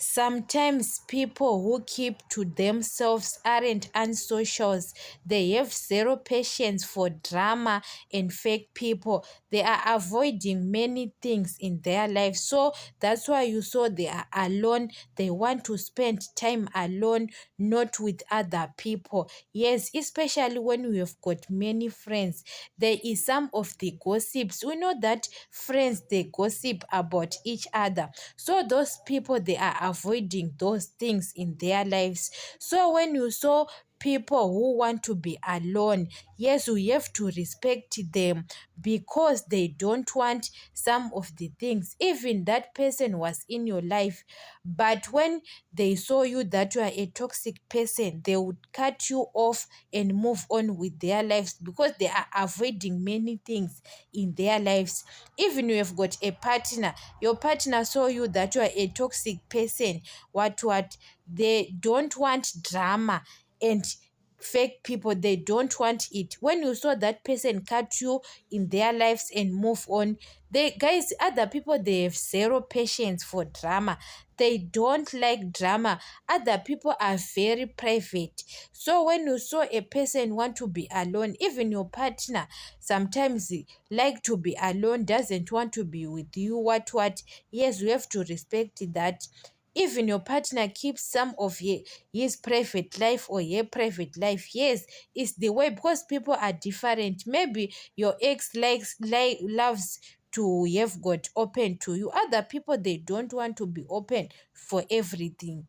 Sometimes people who keep to themselves aren't unsocials. They have zero patience for drama and fake people. They are avoiding many things in their life. So that's why you saw they are alone. They want to spend time alone, not with other people. Yes, especially when we have got many friends. There is some of the gossips. We know that friends they gossip about each other. So those people they are avoiding those things in their lives. So when you saw people who want to be alone, yes, we have to respect them because they don't want some of the things. Even that person was in your life, but when they saw you that you are a toxic person, they would cut you off and move on with their lives because they are avoiding many things in their lives. Even you have got a partner, your partner saw you that you are a toxic person, what they don't want drama and fake people, they don't want it. When you saw that person cut you in their lives and move on, they guys, other people they have zero patience for drama. They don't like drama. Other people are very private. So when you saw a person want to be alone, even your partner sometimes like to be alone, doesn't want to be with you, what yes, we have to respect that. Even your partner keeps some of his private life or her private life. Yes, it's the way because people are different. Maybe your ex loves to have got open to you. Other people they don't want to be open for everything.